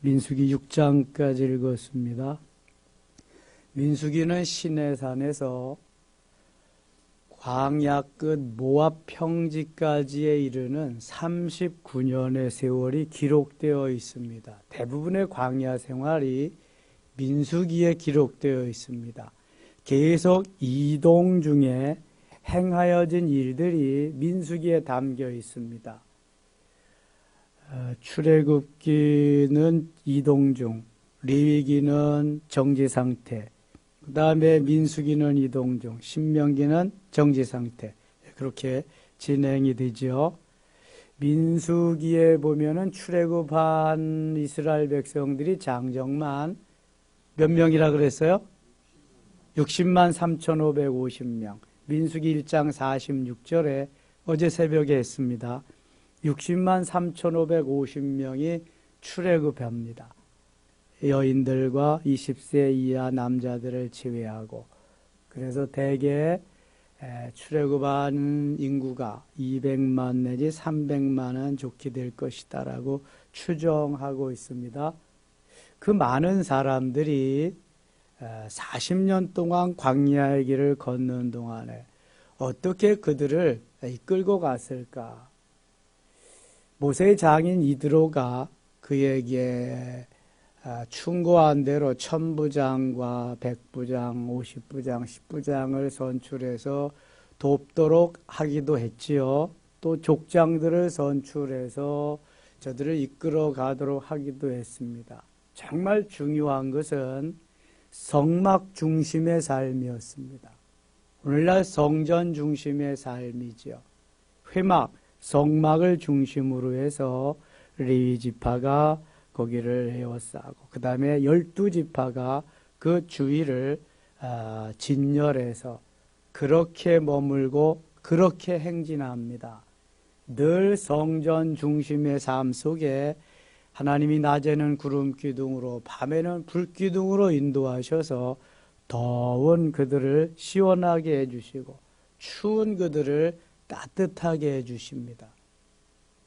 민수기 6장까지 읽었습니다. 민수기는 시내산에서 광야 끝 모압 평지까지에 이르는 39년의 세월이 기록되어 있습니다. 대부분의 광야 생활이 민수기에 기록되어 있습니다. 계속 이동 중에 행하여진 일들이 민수기에 담겨 있습니다. 출애굽기는 이동 중, 레위기는 정지 상태, 그 다음에 민수기는 이동 중, 신명기는 정지 상태. 그렇게 진행이 되죠. 민수기에 보면은 출애굽한 이스라엘 백성들이 장정만 몇 명이라 그랬어요? 60만 3,550명. 민수기 1장 46절에 어제 새벽에 했습니다. 60만 3,550명이 출애굽합니다. 여인들과 20세 이하 남자들을 제외하고. 그래서 대개 출애굽한 인구가 200만 내지 300만은 좋게 될 것이다 라고 추정하고 있습니다. 그 많은 사람들이 40년 동안 광야의 길을 걷는 동안에 어떻게 그들을 이끌고 갔을까? 모세의 장인 이드로가 그에게 충고한 대로 1000부장과 100부장, 50부장, 10부장을 선출해서 돕도록 하기도 했지요. 또 족장들을 선출해서 저들을 이끌어 가도록 하기도 했습니다. 정말 중요한 것은 성막 중심의 삶이었습니다. 오늘날 성전 중심의 삶이지요. 회막, 성막을 중심으로 해서 레위 지파가 거기를 에워싸고 그 다음에 12지파가 그 주위를 진열해서 그렇게 머물고 그렇게 행진합니다. 늘 성전 중심의 삶 속에 하나님이 낮에는 구름 기둥으로 밤에는 불 기둥으로 인도하셔서 더운 그들을 시원하게 해주시고 추운 그들을 따뜻하게 해주십니다.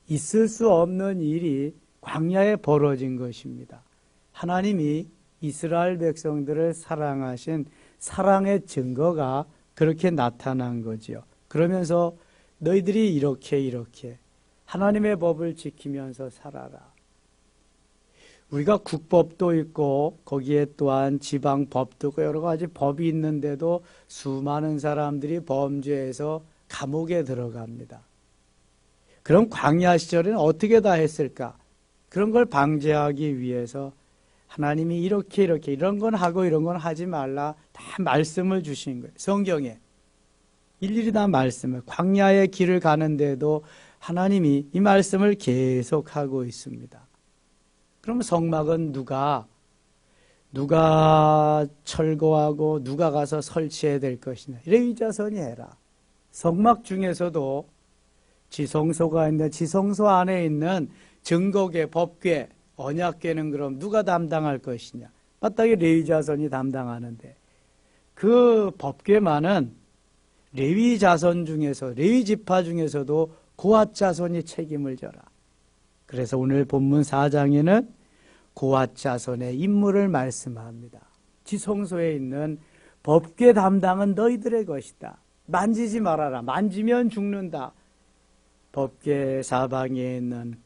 있을 수 없는 일이 광야에 벌어진 것입니다. 하나님이 이스라엘 백성들을 사랑하신 사랑의 증거가 그렇게 나타난 거지요. 그러면서 너희들이 이렇게 하나님의 법을 지키면서 살아라. 우리가 국법도 있고 거기에 또한 지방법도 있고 여러 가지 법이 있는데도 수많은 사람들이 범죄해서 감옥에 들어갑니다. 그럼 광야 시절에는 어떻게 다 했을까? 그런 걸 방지하기 위해서 하나님이 이렇게 이런 건 하고 이런 건 하지 말라 다 말씀을 주신 거예요. 성경에 일일이 다 말씀을 광야의 길을 가는데도 하나님이 이 말씀을 계속하고 있습니다. 그럼 성막은 누가 철거하고 누가 가서 설치해야 될 것이냐? 레위 자손이 해라. 성막 중에서도 지성소가 있는데 지성소 안에 있는 증거궤, 법궤, 언약궤는 그럼 누가 담당할 것이냐? 마땅히 레위 자손이 담당하는데 그 법궤만은 레위 자손 중에서 레위 지파 중에서도 고핫 자손이 책임을 져라. 그래서 오늘 본문 4장에는 고핫 자손의 임무를 말씀합니다. 지성소에 있는 법궤 담당은 너희들의 것이다. 만지지 말아라. 만지면 죽는다. 법궤 사방에 있는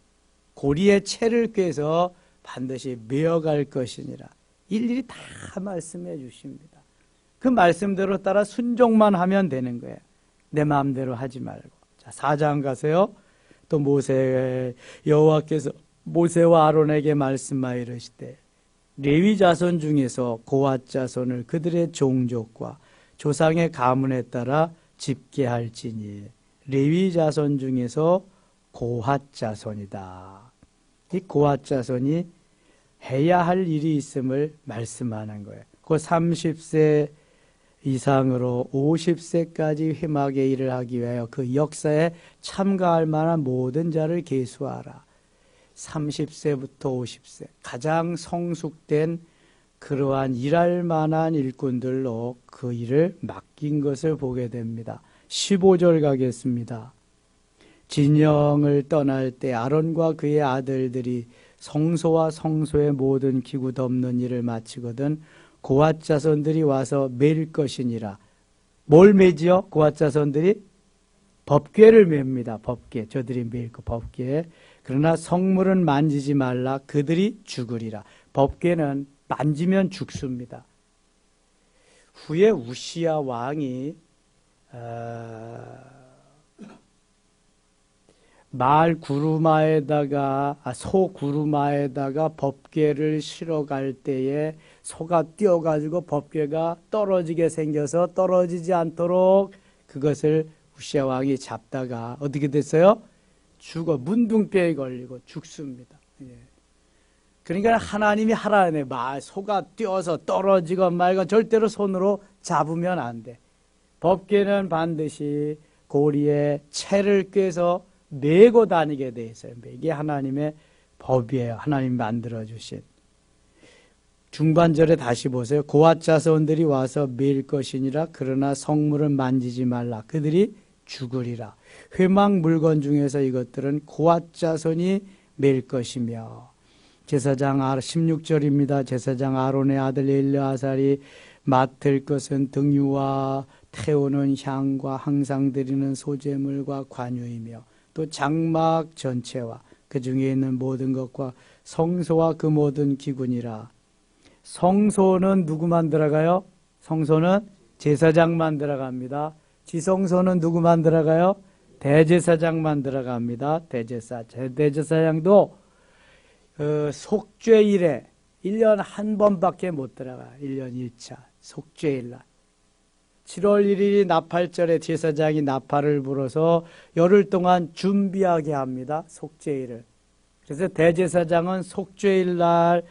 고리에 채를 꿰서 반드시 메어갈 것이니라. 일일이 다 말씀해 주십니다. 그 말씀대로 따라 순종만 하면 되는 거예요. 내 마음대로 하지 말고. 자, 4장 가세요. 또 여호와께서 모세와 아론에게 말씀하여 이르시되 레위 자손 중에서 고핫 자손을 그들의 종족과 조상의 가문에 따라 집계할지니 레위 자손 중에서 고핫 자손이다. 이 고핫 자손이 해야 할 일이 있음을 말씀하는 거예요. 그 30세 이상으로 50세까지 회막의 일을 하기 위하여 그 역사에 참가할 만한 모든 자를 계수하라. 30세부터 50세 가장 성숙된 그러한 일할 만한 일꾼들로 그 일을 맡긴 것을 보게 됩니다. 15절 가겠습니다. 진영을 떠날 때 아론과 그의 아들들이 성소와 성소의 모든 기구 덮는 일을 마치거든 고앗 자손들이 와서 맬 것이니라. 뭘 매지요? 고앗 자손들이 법궤를 맵니다. 법궤. 저들이 매일 그 법궤. 그러나 성물은 만지지 말라. 그들이 죽으리라. 법궤는 만지면 죽습니다. 후에 우시야 왕이 소 구루마에다가 법궤를 실어갈 때에 소가 뛰어가지고 법궤가 떨어지게 생겨서 떨어지지 않도록 그것을 우시야 왕이 잡다가 어떻게 됐어요? 죽어 문둥병에 걸리고 죽습니다. 예. 그러니까 하나님이 하라네. 소가 뛰어서 떨어지고 말고 절대로 손으로 잡으면 안 돼. 법궤는 반드시 고리에 채를 꿰서 메고 다니게 돼 있어요. 이게 하나님의 법이에요. 하나님이 만들어주신. 중반절에 다시 보세요. 고앗 자손들이 와서 맬 것이니라. 그러나 성물은 만지지 말라. 그들이 죽으리라. 회막 물건 중에서 이것들은 고앗 자손이 맬 것이며 제사장 16절입니다. 제사장 아론의 아들 엘르아살이 맡을 것은 등유와 태우는 향과 항상 드리는 소제물과 관유이며 또 장막 전체와 그 중에 있는 모든 것과 성소와 그 모든 기구니라. 성소는 누구만 들어가요? 성소는 제사장만 들어갑니다. 지성소는 누구만 들어가요? 대제사장만 들어갑니다. 대제사장도 속죄일에 1년 한 번밖에 못 들어가요. 1년 1차 속죄일날 7월 1일이 나팔절에 제사장이 나팔을 불어서 열흘 동안 준비하게 합니다. 속죄일을. 그래서 대제사장은 속죄일날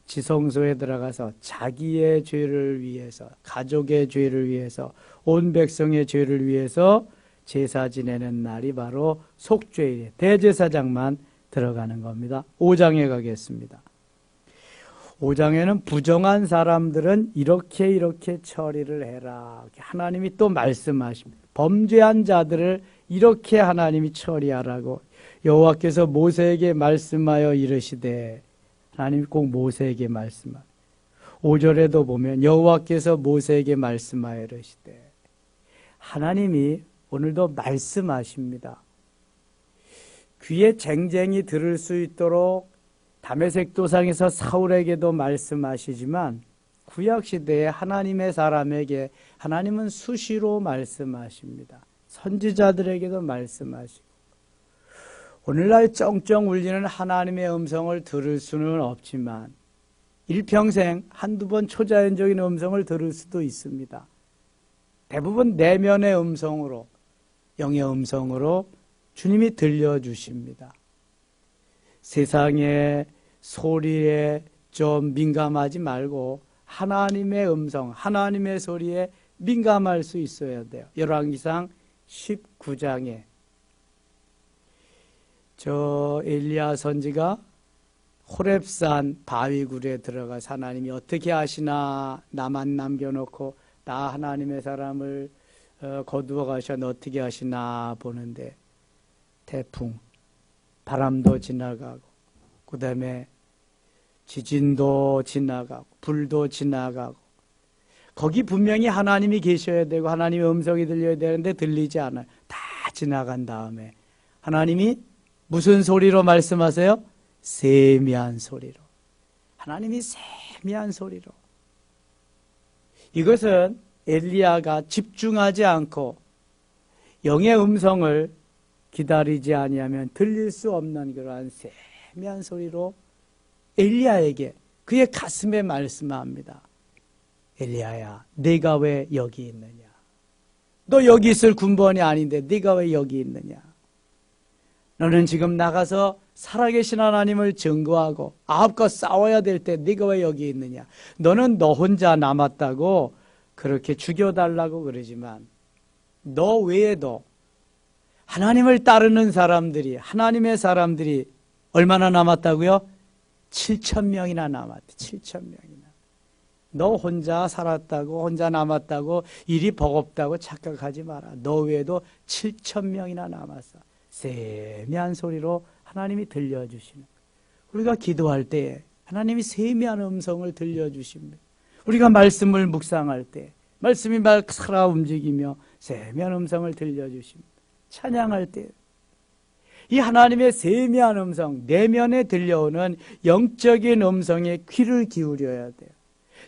지성소에 들어가서 자기의 죄를 위해서, 가족의 죄를 위해서, 온 백성의 죄를 위해서 제사 지내는 날이 바로 속죄일이에요. 대제사장만 들어가는 겁니다. 5장에 가겠습니다. 5장에는 부정한 사람들은 이렇게 처리를 해라. 하나님이 또 말씀하십니다. 범죄한 자들을 이렇게 하나님이 처리하라고 여호와께서 모세에게 말씀하여 이르시되, 하나님이 꼭 모세에게 말씀하여 5절에도 보면 여호와께서 모세에게 말씀하여 이르시되, 하나님이 오늘도 말씀하십니다. 귀에 쟁쟁이 들을 수 있도록 다메섹 도상에서 사울에게도 말씀하시지만 구약시대에 하나님의 사람에게 하나님은 수시로 말씀하십니다. 선지자들에게도 말씀하시고 오늘날 쩡쩡 울리는 하나님의 음성을 들을 수는 없지만 일평생 한두 번 초자연적인 음성을 들을 수도 있습니다. 대부분 내면의 음성으로, 영의 음성으로 주님이 들려주십니다. 세상의 소리에 좀 민감하지 말고 하나님의 음성, 하나님의 소리에 민감할 수 있어야 돼요. 열왕기상 19장에 엘리야 선지가 호렙산 바위굴에 들어가서 하나님이 어떻게 하시나, 나만 남겨놓고 나 하나님의 사람을 거두어 가셔 어떻게 하시나 보는데 태풍, 바람도 지나가고 그 다음에 지진도 지나가고 불도 지나가고 거기 분명히 하나님이 계셔야 되고 하나님의 음성이 들려야 되는데 들리지 않아요. 다 지나간 다음에 하나님이 무슨 소리로 말씀하세요? 세미한 소리로. 하나님이 세미한 소리로. 이것은 엘리야가 집중하지 않고 영의 음성을 기다리지 아니하면 들릴 수 없는 그러한 세미한 소리로 엘리야에게 그의 가슴에 말씀합니다. 엘리야야, 네가 왜 여기 있느냐? 너 여기 있을 군번이 아닌데 네가 왜 여기 있느냐? 너는 지금 나가서 살아계신 하나님을 증거하고 아합과 싸워야 될 때 네가 왜 여기 있느냐? 너는 너 혼자 남았다고 그렇게 죽여달라고 그러지만 너 외에도 하나님을 따르는 사람들이, 하나님의 사람들이 얼마나 남았다고요? 7,000명이나 남았대. 7,000명이나. 너 혼자 살았다고, 혼자 남았다고, 일이 버겁다고 착각하지 마라. 너 외에도 7,000명이나 남았어. 세미한 소리로 하나님이 들려주시는 거예요. 우리가 기도할 때 하나님이 세미한 음성을 들려주십니다. 우리가 말씀을 묵상할 때 말씀이 막 살아 움직이며 세미한 음성을 들려주십니다. 찬양할 때 이 하나님의 세미한 음성, 내면에 들려오는 영적인 음성에 귀를 기울여야 돼요.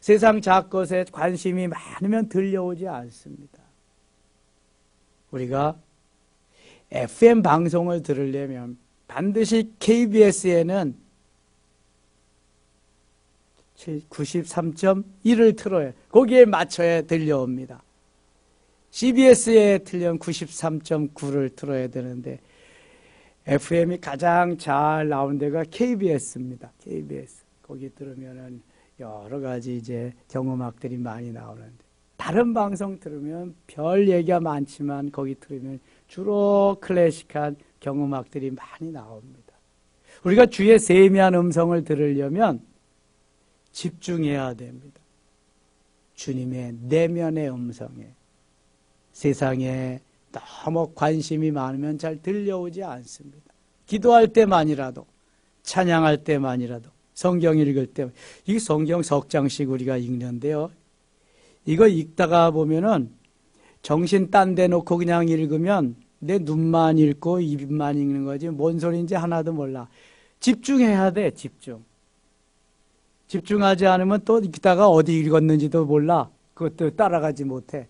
세상 잡것에 관심이 많으면 들려오지 않습니다. 우리가 FM 방송을 들으려면 반드시 KBS에는 93.1을 틀어야 거기에 맞춰야 들려옵니다. CBS에 틀면 93.9를 틀어야 되는데 FM이 가장 잘 나온 데가 KBS입니다. KBS. 거기 들으면은 여러 가지 이제 경음악들이 많이 나오는데 다른 방송 들으면 별 얘기가 많지만 거기 들으면 주로 클래식한 경음악들이 많이 나옵니다. 우리가 주의 세미한 음성을 들으려면 집중해야 됩니다. 주님의 내면의 음성에. 세상에 너무 관심이 많으면 잘 들려오지 않습니다. 기도할 때만이라도, 찬양할 때만이라도, 성경 읽을 때, 이 성경 석 장씩 우리가 읽는데요. 이거 읽다가 보면은 정신 딴 데 놓고 그냥 읽으면 내 눈만 읽고 입만 읽는 거지 뭔 소리인지 하나도 몰라. 집중해야 돼, 집중. 집중하지 않으면 또 읽다가 어디 읽었는지도 몰라. 그것도 따라가지 못해.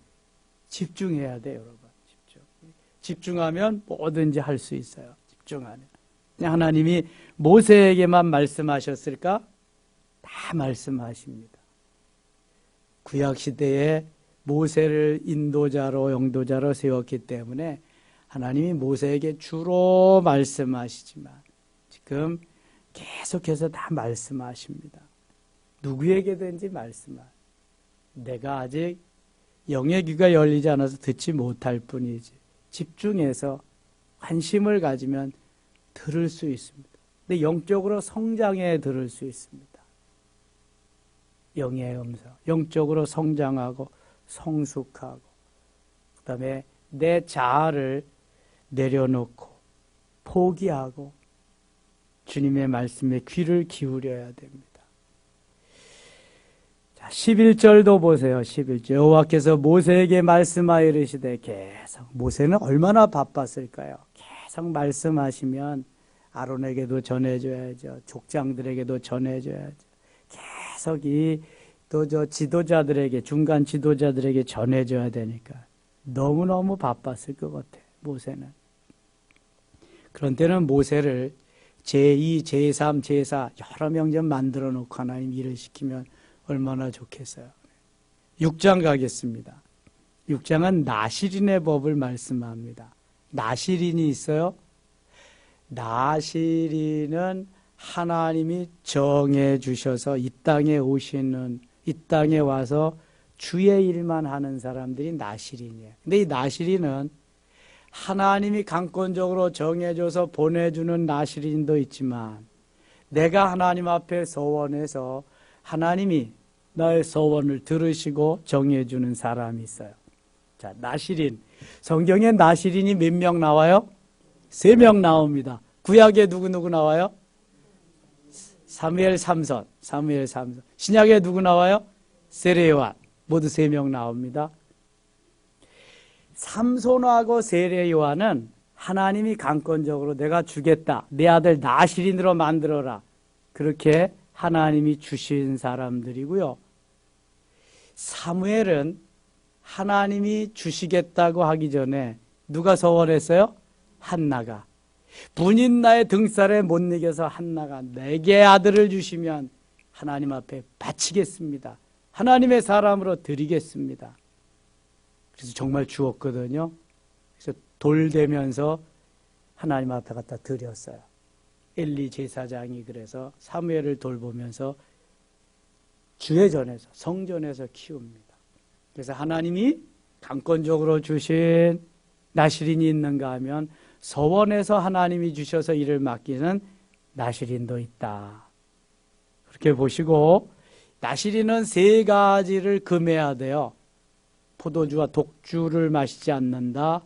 집중해야 돼, 여러분. 집중하면 뭐든지 할 수 있어요. 집중하면. 하나님이 모세에게만 말씀하셨을까? 다 말씀하십니다. 구약시대에 모세를 인도자로 영도자로 세웠기 때문에 하나님이 모세에게 주로 말씀하시지만 지금 계속해서 다 말씀하십니다. 누구에게든지 말씀하십니다. 내가 아직 영의 귀가 열리지 않아서 듣지 못할 뿐이지 집중해서 관심을 가지면 들을 수 있습니다. 근데 영적으로 성장해 들을 수 있습니다. 영의 음성, 영적으로 성장하고 성숙하고 그 다음에 내 자아를 내려놓고 포기하고 주님의 말씀에 귀를 기울여야 됩니다. 자, 11절도 보세요. 11절 여호와께서 모세에게 말씀하여 이르시되 계속 모세는 얼마나 바빴을까요? 계속 말씀하시면 아론에게도 전해줘야죠. 족장들에게도 전해줘야죠. 계속 또 지도자들에게 중간 지도자들에게 전해줘야 되니까 너무너무 바빴을 것 같아요. 모세는. 그런 때는 모세를 제2, 제3, 제4 여러 명 좀 만들어 놓고 하나님 일을 시키면 얼마나 좋겠어요. 6장 가겠습니다. 6장은 나실인의 법을 말씀합니다. 나실인이 있어요. 나실인은 하나님이 정해 주셔서 이 땅에 오시는, 이 땅에 와서 주의 일만 하는 사람들이 나실인이에요. 근데 이 나실인은 하나님이 강권적으로 정해줘서 보내주는 나실인도 있지만 내가 하나님 앞에 서원해서 하나님이 나의 서원을 들으시고 정해주는 사람이 있어요. 자, 나실인. 성경에 나실인이 몇 명 나와요? 3명 나옵니다. 구약에 누구 나와요? 사무엘 3선. 신약에 누구 나와요? 세례요한. 모두 3명 나옵니다. 삼손하고 세례요한은 하나님이 강권적으로 내가 주겠다. 내 아들 나실인으로 만들어라. 그렇게 하나님이 주신 사람들이고요. 사무엘은 하나님이 주시겠다고 하기 전에 누가 서원했어요? 한나가. 분인나의 등살에 못 이겨서 한나가 내게 아들을 주시면 하나님 앞에 바치겠습니다. 하나님의 사람으로 드리겠습니다. 그래서 정말 주었거든요. 그래서 돌 대면서 하나님 앞에 갖다 드렸어요. 엘리 제사장이 그래서 사무엘을 돌보면서 주의 전에서 성전에서 키웁니다. 그래서 하나님이 강권적으로 주신 나실인이 있는가 하면 서원에서 하나님이 주셔서 일을 맡기는 나실인도 있다. 그렇게 보시고 나실인은 3가지를 금해야 돼요. 포도주와 독주를 마시지 않는다.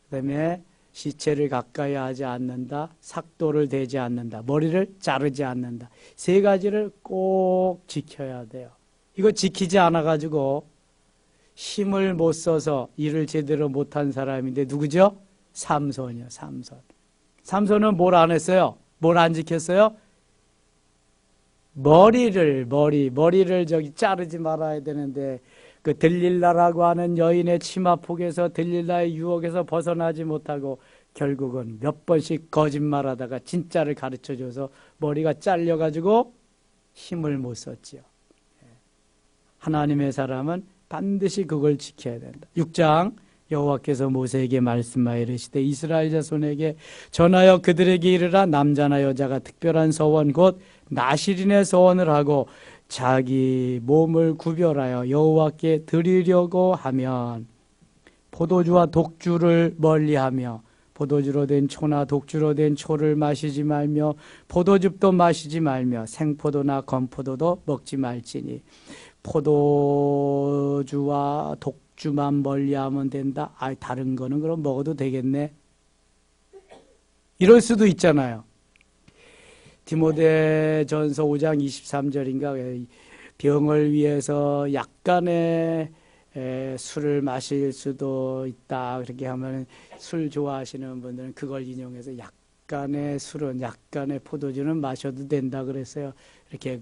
그 다음에 시체를 가까이 하지 않는다. 삭도를 대지 않는다. 머리를 자르지 않는다. 세 가지를 꼭 지켜야 돼요. 이거 지키지 않아가지고 힘을 못 써서 일을 제대로 못한 사람인데 누구죠? 삼손이요. 삼손. 삼손은 뭘 안 했어요? 뭘 안 지켰어요? 머리를 저기 자르지 말아야 되는데 그 들릴라라고 하는 여인의 치마폭에서 들릴라의 유혹에서 벗어나지 못하고 결국은 몇 번씩 거짓말하다가 진짜를 가르쳐줘서 머리가 잘려가지고 힘을 못 썼지요. 하나님의 사람은 반드시 그걸 지켜야 된다. 6장 여호와께서 모세에게 말씀하여 이르시되 이스라엘 자손에게 전하여 그들에게 이르라 남자나 여자가 특별한 서원 곧 나실인의 서원을 하고 자기 몸을 구별하여 여호와께 드리려고 하면 포도주와 독주를 멀리하며 포도주로 된 초나 독주로 된 초를 마시지 말며 포도즙도 마시지 말며 생포도나 건포도도 먹지 말지니 포도주와 독주만 멀리하면 된다. 다른 거는 그럼 먹어도 되겠네. 이럴 수도 있잖아요. 디모데전서 5장 23절인가 병을 위해서 약간의 술을 마실 수도 있다. 그렇게 하면 술 좋아하시는 분들은 그걸 인용해서 약간의 술은 약간의 포도주는 마셔도 된다 그랬어요. 이렇게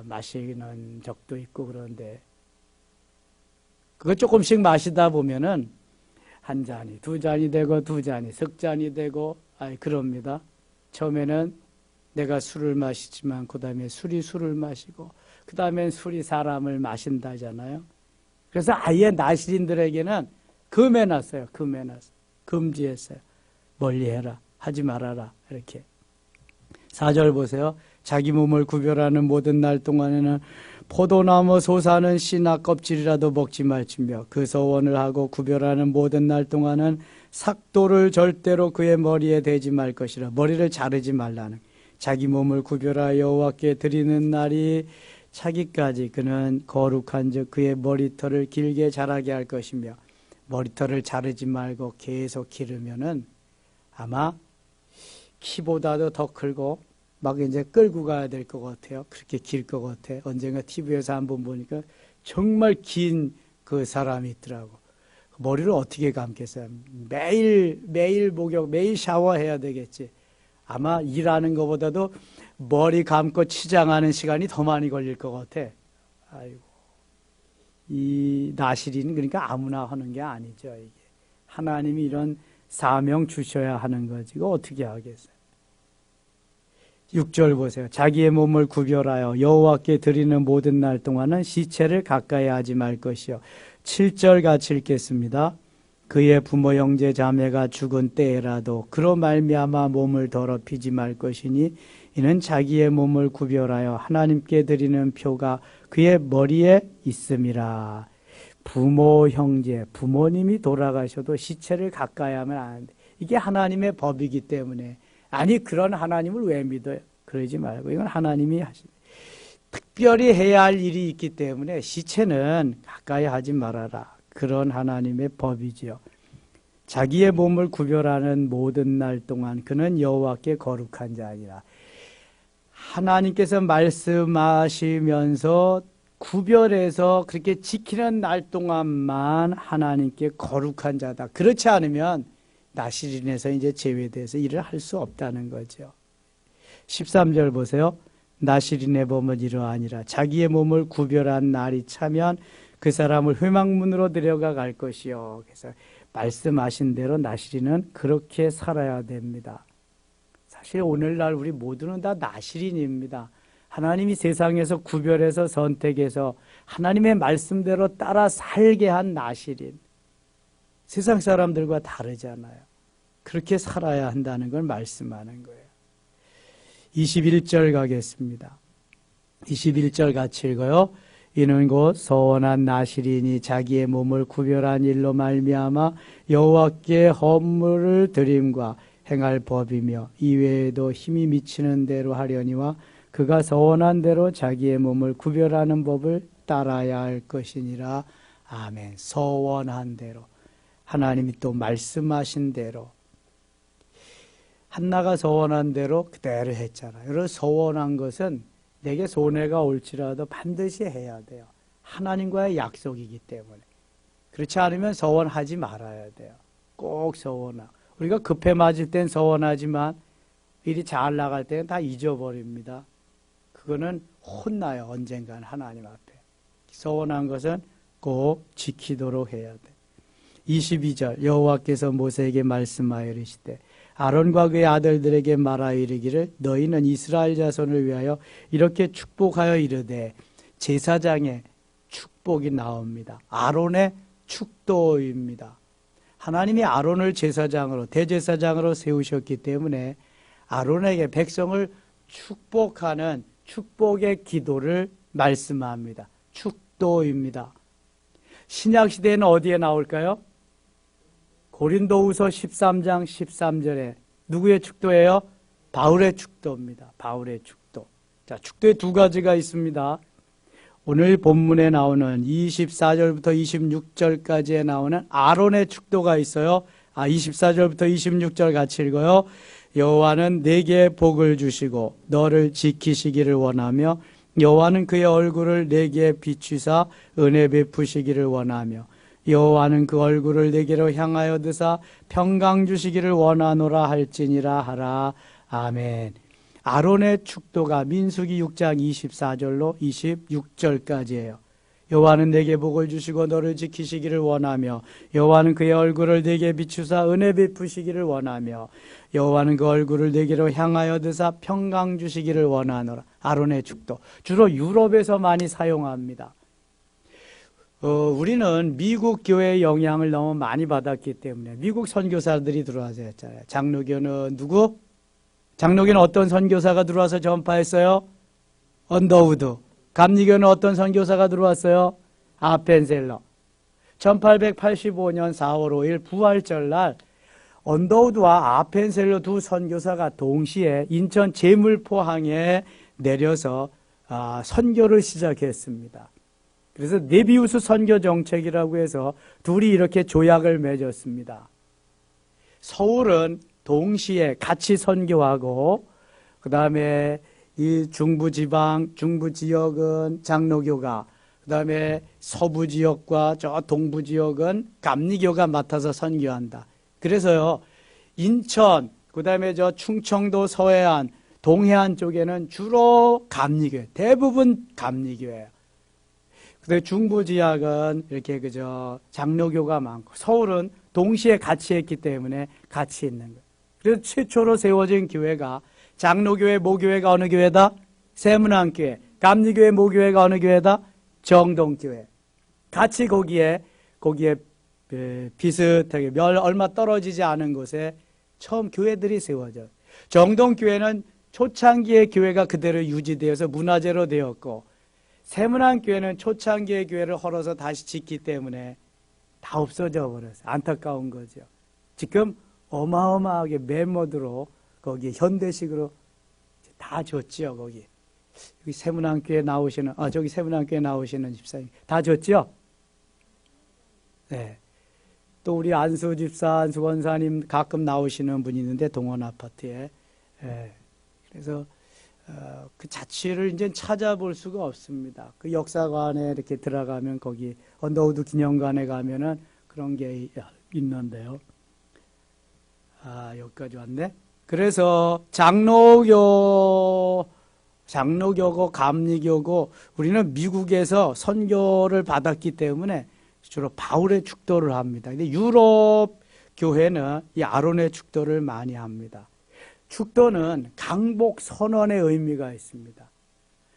마시는 적도 있고 그런데 그거 조금씩 마시다 보면은 한 잔이 두 잔이 되고 두 잔이 석 잔이 되고 그럽니다. 처음에는 내가 술을 마시지만 그 다음에 술이 술을 마시고 그 다음에 술이 사람을 마신다잖아요. 그래서 아예 나실인들에게는 금해놨어요. 금지했어요. 멀리해라. 하지 말아라. 이렇게. 4절 보세요. 자기 몸을 구별하는 모든 날 동안에는 포도나무 솟아는 씨나 껍질이라도 먹지 말지며 그 서원을 하고 구별하는 모든 날 동안은 삭도를 절대로 그의 머리에 대지 말 것이라. 머리를 자르지 말라는. 자기 몸을 구별하여 여호와께 드리는 날이 차기까지 그는 거룩한 즉 그의 머리털을 길게 자라게 할 것이며 머리털을 자르지 말고 계속 기르면은 아마 키보다도 더 크고 막 이제 끌고 가야 될 것 같아요. 그렇게 길 것 같아. 언젠가 TV에서 한번 보니까 정말 긴 그 사람이 있더라고. 머리를 어떻게 감겠어요? 매일 목욕, 매일 샤워해야 되겠지. 아마 일하는 것보다도 머리 감고 치장하는 시간이 더 많이 걸릴 것 같아. 아이고. 이 나실이는 그러니까 아무나 하는 게 아니죠. 이게. 하나님이 이런 사명 주셔야 하는 거지. 이거 어떻게 하겠어요? 6절 보세요. 자기의 몸을 구별하여 여호와께 드리는 모든 날 동안은 시체를 가까이 하지 말 것이요. 7절 같이 읽겠습니다. 그의 부모 형제 자매가 죽은 때에라도 그로 말미암아 몸을 더럽히지 말 것이니 이는 자기의 몸을 구별하여 하나님께 드리는 표가 그의 머리에 있음이라. 부모 형제 부모님이 돌아가셔도 시체를 가까이 하면 안 돼. 이게 하나님의 법이기 때문에. 아니 그런 하나님을 왜 믿어요? 그러지 말고 이건 하나님이 하신 특별히 해야 할 일이 있기 때문에 시체는 가까이 하지 말아라. 그런 하나님의 법이지요. 자기의 몸을 구별하는 모든 날 동안 그는 여호와께 거룩한 자니라. 하나님께서 말씀하시면서 구별해서 그렇게 지키는 날 동안만 하나님께 거룩한 자다. 그렇지 않으면 나실인에서 이제 제외돼서 일을 할 수 없다는 거죠. 13절 보세요. 나실인의 법은 이러하니라. 자기의 몸을 구별한 날이 차면 그 사람을 회막문으로 데려가 갈 것이요. 그래서 말씀하신 대로 나실인은 그렇게 살아야 됩니다. 사실 오늘날 우리 모두는 다 나실인입니다. 하나님이 세상에서 구별해서 선택해서 하나님의 말씀대로 따라 살게 한 나실인. 세상 사람들과 다르잖아요. 그렇게 살아야 한다는 걸 말씀하는 거예요. 21절 가겠습니다. 21절 같이 읽어요. 이는 곧 서원한 나실인이 자기의 몸을 구별한 일로 말미암아 여호와께 헌물을 드림과 행할 법이며 이외에도 힘이 미치는 대로 하려니와 그가 서원한 대로 자기의 몸을 구별하는 법을 따라야 할 것이니라. 아멘. 서원한 대로 하나님이 또 말씀하신 대로 한나가 서원한 대로 그대로 했잖아요. 그래서 서원한 것은 내게 손해가 올지라도 반드시 해야 돼요. 하나님과의 약속이기 때문에. 그렇지 않으면 서원하지 말아야 돼요. 꼭 서원하고. 우리가 급해 맞을 땐 서원하지만 일이 잘 나갈 때는 다 잊어버립니다. 그거는 혼나요. 언젠간 하나님 앞에. 서원한 것은 꼭 지키도록 해야 돼. 22절 여호와께서 모세에게 말씀하여 이르시되 아론과 그의 아들들에게 말하여 이르기를 너희는 이스라엘 자손을 위하여 이렇게 축복하여 이르되 제사장의 축복이 나옵니다. 아론의 축도입니다. 하나님이 아론을 제사장으로 대제사장으로 세우셨기 때문에 아론에게 백성을 축복하는 축복의 기도를 말씀합니다. 축도입니다. 신약시대에는 어디에 나올까요? 고린도후서 13장 13절에 누구의 축도예요? 바울의 축도입니다. 바울의 축도. 자, 축도에 두 가지가 있습니다. 오늘 본문에 나오는 24절부터 26절까지에 나오는 아론의 축도가 있어요. 24절부터 26절 같이 읽어요. 여호와는 내게 복을 주시고 너를 지키시기를 원하며 여호와는 그의 얼굴을 내게 비추사 은혜 베푸시기를 원하며 여호와는 그 얼굴을 내게로 향하여 드사 평강 주시기를 원하노라 할지니라 하라. 아멘. 아론의 축도가 민수기 6장 24절로 26절까지예요. 여호와는 내게 복을 주시고 너를 지키시기를 원하며 여호와는 그의 얼굴을 내게 비추사 은혜 베푸시기를 원하며 여호와는 그 얼굴을 내게로 향하여 드사 평강 주시기를 원하노라. 아론의 축도. 주로 유럽에서 많이 사용합니다. 우리는 미국 교회의 영향을 너무 많이 받았기 때문에 미국 선교사들이 들어와서 했잖아요. 장로교는 누구? 장로교는 어떤 선교사가 들어와서 전파했어요? 언더우드. 감리교는 어떤 선교사가 들어왔어요? 아펜셀러. 1885년 4월 5일 부활절날 언더우드와 아펜셀러 두 선교사가 동시에 인천 제물포항에 내려서 선교를 시작했습니다. 그래서 네비우스 선교 정책이라고 해서 둘이 이렇게 조약을 맺었습니다. 서울은 동시에 같이 선교하고 그 다음에 이 중부지방, 중부지역은 장로교가 그 다음에 서부지역과 저 동부지역은 감리교가 맡아서 선교한다. 그래서요 인천 그 다음에 저 충청도 서해안 동해안 쪽에는 주로 감리교 대부분 감리교예요. 근데 중부지역은 이렇게 그저 장로교가 많고 서울은 동시에 같이 했기 때문에 같이 있는 거예요. 그래서 최초로 세워진 교회가 장로교회 모교회가 어느 교회다? 세문안교회. 감리교회 모교회가 어느 교회다? 정동교회. 같이 거기에 비슷하게 얼마 떨어지지 않은 곳에 처음 교회들이 세워져요. 정동교회는 초창기의 교회가 그대로 유지되어서 문화재로 되었고 세문안교회는 초창기의 교회를 헐어서 다시 짓기 때문에 다 없어져 버렸어요. 안타까운 거죠. 지금 어마어마하게 멤버드로 거기 현대식으로 다 줬지요. 거기 여기 세문안교회 나오시는 저기 세문안교회 나오시는 집사님 다 줬지요. 네. 또 우리 안수 집사, 안수 권사님 가끔 나오시는 분이 있는데 동원 아파트에. 네. 그래서 그 자취를 이제 찾아볼 수가 없습니다. 그 역사관에 이렇게 들어가면 거기 언더우드 기념관에 가면은 그런 게 있는데요. 여기까지 왔네. 그래서 장로교고 감리교고 우리는 미국에서 선교를 받았기 때문에 주로 바울의 축도를 합니다. 근데 유럽 교회는 이 아론의 축도를 많이 합니다. 축도는 강복 선언의 의미가 있습니다.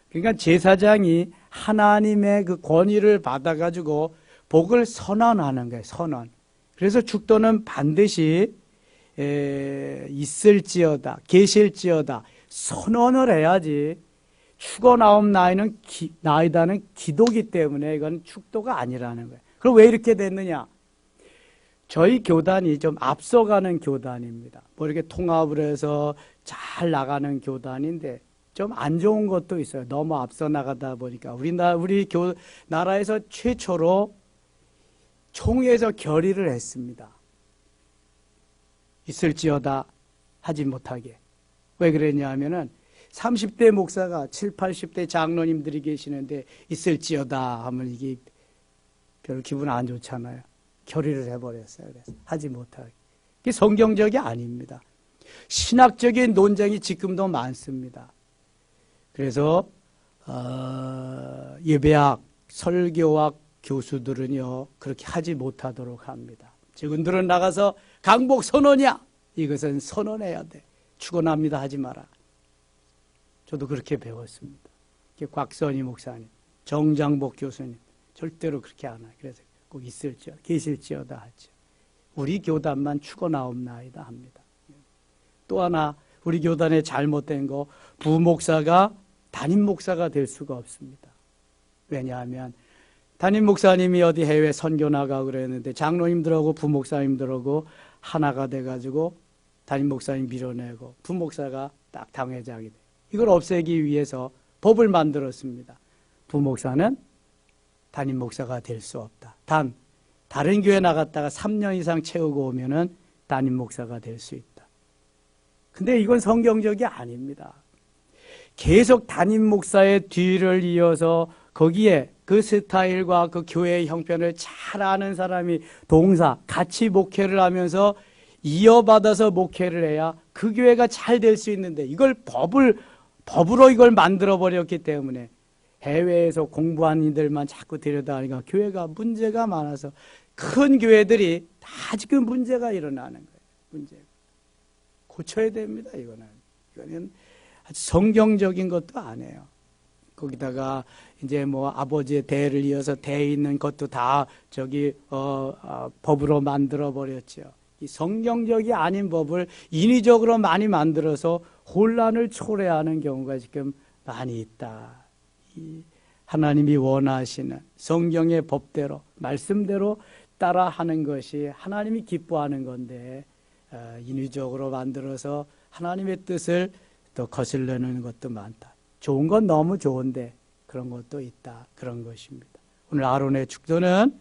그러니까 제사장이 하나님의 그 권위를 받아가지고 복을 선언하는 거예요. 선언. 그래서 축도는 반드시 있을지어다, 계실지어다 선언을 해야지 죽어나이다는 기도기 때문에 이건 축도가 아니라는 거예요. 그럼 왜 이렇게 됐느냐? 저희 교단이 좀 앞서가는 교단입니다. 뭐 이렇게 통합을 해서 잘 나가는 교단인데 좀 안 좋은 것도 있어요. 너무 앞서 나가다 보니까 우리 나라에서 최초로 총회에서 결의를 했습니다. 있을지어다 하지 못하게. 왜 그랬냐 하면은 30대 목사가 7, 80대 장로님들이 계시는데 있을지어다 하면 이게 별 기분 안 좋잖아요. 결의를 해버렸어요. 그래서 하지 못하게. 이게 성경적이 아닙니다. 신학적인 논쟁이 지금도 많습니다. 그래서 예배학, 설교학 교수들은요 그렇게 하지 못하도록 합니다. 직원들은 나가서 강복 선언이야. 이것은 선언해야 돼. 축원합니다 하지 마라. 저도 그렇게 배웠습니다. 곽선희 목사님, 정장복 교수님 절대로 그렇게 안 해요. 그래서 꼭 계실지어다 하죠. 우리 교단만 축원하옵나이다 합니다. 또 하나 우리 교단의 잘못된 거, 부목사가 담임 목사가 될 수가 없습니다. 왜냐하면 담임 목사님이 어디 해외 선교 나가고 그랬는데 장로님들하고 부목사님들하고 하나가 돼가지고 담임 목사님 밀어내고 부목사가 딱 당회장이 돼. 이걸 없애기 위해서 법을 만들었습니다. 부목사는 담임 목사가 될 수 없다. 단 다른 교회 나갔다가 3년 이상 채우고 오면은 담임 목사가 될 수 있다. 근데 이건 성경적이 아닙니다. 계속 담임 목사의 뒤를 이어서 거기에 그 스타일과 그 교회의 형편을 잘 아는 사람이 같이 목회를 하면서 이어받아서 목회를 해야 그 교회가 잘 될 수 있는데 이걸 법으로 이걸 만들어버렸기 때문에 해외에서 공부한 이들만 자꾸 데려다니까 교회가 문제가 많아서 큰 교회들이 다 지금 문제가 일어나는 거예요. 문제가. 고쳐야 됩니다. 이거는 아주 성경적인 것도 아니에요. 거기다가 이제 뭐 아버지의 대를 이어서 대 있는 것도 다 법으로 만들어 버렸죠. 이 성경적이 아닌 법을 인위적으로 많이 만들어서 혼란을 초래하는 경우가 지금 많이 있다. 하나님이 원하시는 성경의 법대로 말씀대로 따라하는 것이 하나님이 기뻐하는 건데 인위적으로 만들어서 하나님의 뜻을 또 거슬려는 것도 많다. 좋은 건 너무 좋은데 그런 것도 있다. 그런 것입니다. 오늘 아론의 축도는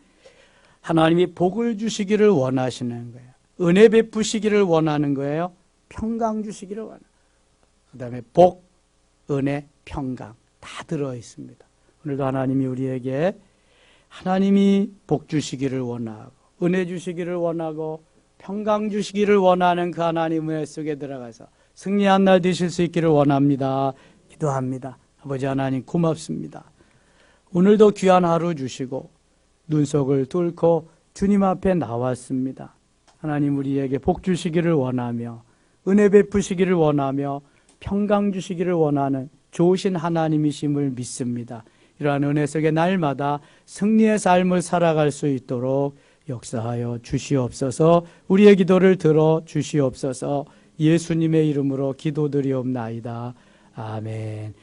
하나님이 복을 주시기를 원하시는 거예요. 은혜 베푸시기를 원하는 거예요. 평강 주시기를 원하는 거예요. 그 다음에 복, 은혜, 평강 다 들어있습니다. 오늘도 하나님이 우리에게 하나님이 복 주시기를 원하고 은혜 주시기를 원하고 평강 주시기를 원하는 그 하나님의 속에 들어가서 승리한 날 되실 수 있기를 원합니다. 기도합니다. 아버지 하나님 고맙습니다. 오늘도 귀한 하루 주시고 눈속을 뚫고 주님 앞에 나왔습니다. 하나님 우리에게 복 주시기를 원하며 은혜 베푸시기를 원하며 평강 주시기를 원하는 좋으신 하나님이심을 믿습니다. 이러한 은혜 속에 날마다 승리의 삶을 살아갈 수 있도록 역사하여 주시옵소서. 우리의 기도를 들어 주시옵소서. 예수님의 이름으로 기도드리옵나이다. 아멘.